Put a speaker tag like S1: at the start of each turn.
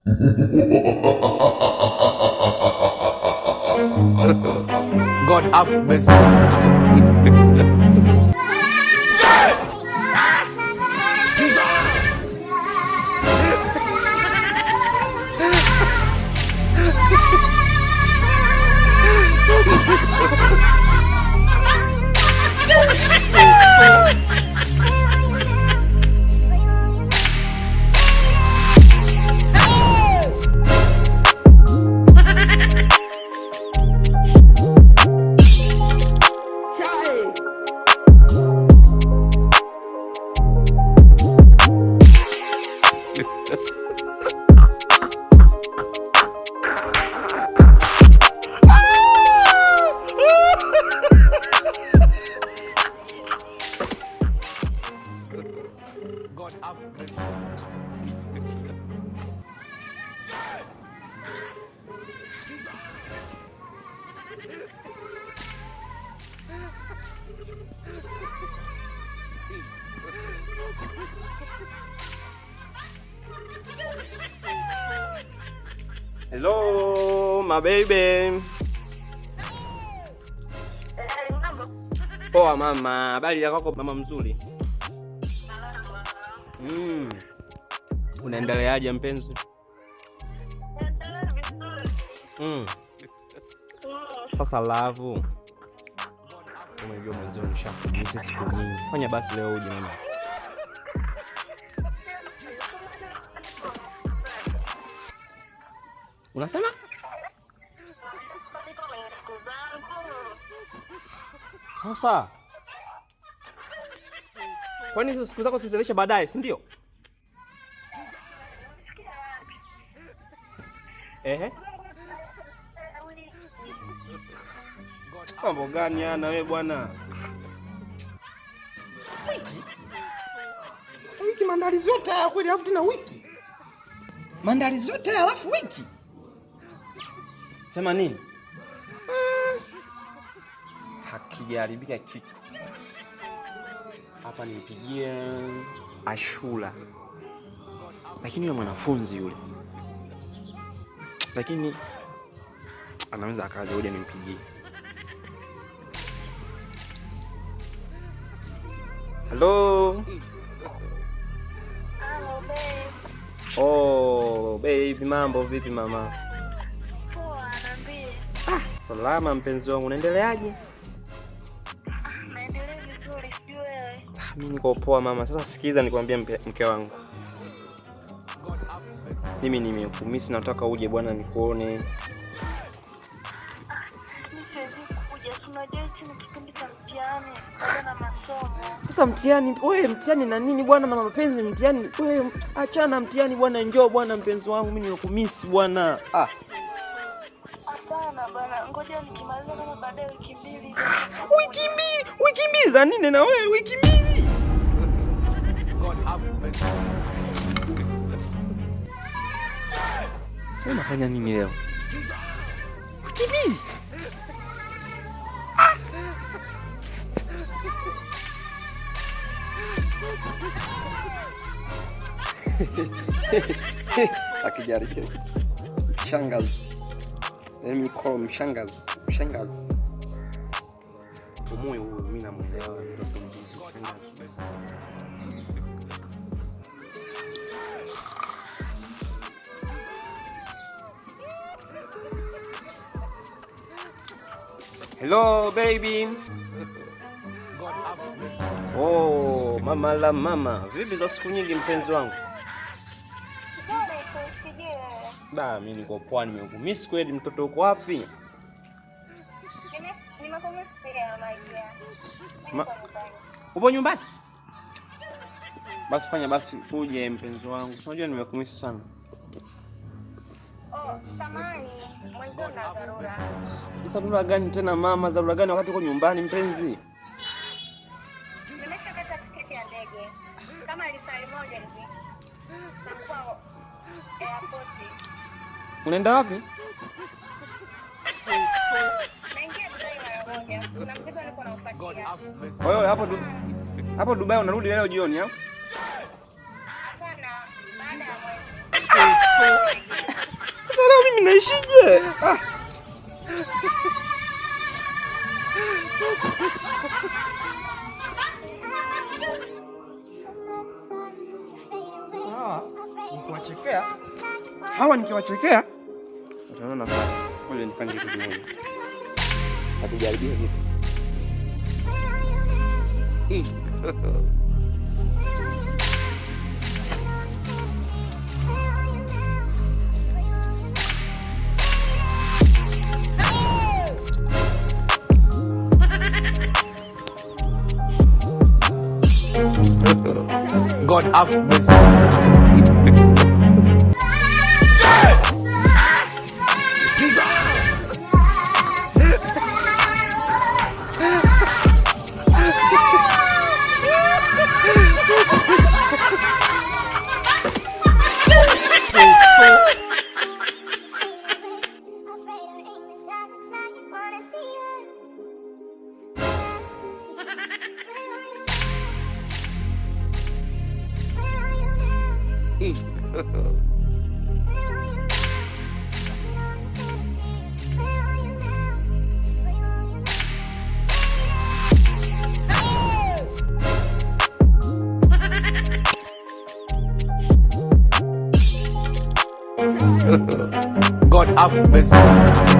S1: God have mercy. God have mercy.
S2: Hello, my baby. Poa mama, habari yako mama mzuri? Unaendeleaje mpenzi? Sasa love. Umejua mwanzo nishakumiss siku nyingi. Fanya basi leo uje mama. Unasema? Sasa kwani hizo siku zako sizilisha baadaye, si ndio? Ehe. Mambo gani ana wewe bwana? Wiki maandalizi yote haya kweli, alafu tena wiki. Maandalizi yote haya alafu wiki. Sema nini? Hakijaribika kitu. Hapa nimpigie Ashura. Lakini yule mwanafunzi yule. Lakini anaweza akaja uje nimpigie. Hello.
S3: Hello, babe.
S2: Oh, baby, mambo vipi mama?
S3: Poa, niambie.
S2: Salama mpenzi wangu, unaendeleaje?
S3: Naendelea vizuri, sio wewe?
S2: Mimi niko poa mama. Sasa sikiza nikwambie mke wangu. Mimi nimekumisi, nataka uje bwana nikuone.
S3: Mimi siwezi kuja, unajua hichi ni kipindi cha mtihani, bado na masomo.
S2: Sasa mtihani, wewe mtihani na nini bwana mama mapenzi mtihani? Wewe achana na mtihani bwana, njoo bwana mpenzi wangu, mimi nimekumisi bwana.
S3: Hapana bwana, ngoja nikimaliza kama baada ya wiki mbili.
S2: Wiki mbili za nini na wewe wiki mbili?
S1: God have mercy.
S2: Sasa unafanya nini leo? Wiki mbili? Akijari shangazi. Let me call mshangazi. Mshangazi. Moyo huyu mimi namuelewa mtoto mzuri shangazi. Hello baby.
S1: God have mercy.
S2: Oh, mama la mama. Vipi za siku nyingi mpenzi wangu?
S3: Bwana, kusikie.
S2: Mimi niko poa, nimekumiss kweli. Mtoto uko wapi?
S3: Nimekumisikia Mike.
S2: Upo nyumbani? Basi fanya basi uje mpenzi wangu. Unajua nimekumiss sana.
S3: Oh, samani, mwanzo na dharura.
S2: Dharura gani tena mama? Dharura gani wakati uko nyumbani mpenzi?
S3: Nimeshakata tiketi ya ndege. Kama lisali moja hivi. Nakuwa airport.
S2: Unaenda wapi?
S3: Naingia Dubai mara moja. Kuna mzigo niko
S1: God
S3: naufuatia.
S1: have mercy.
S2: Wewe hapo Dubai unarudi leo jioni au?
S3: Hapana, baada ya mwezi.
S2: Hawa nikiwachekea utaona sana. Ngoja nifanye kitu kimoja. Hatujaribia vitu.
S1: God have mercy. God have mercy.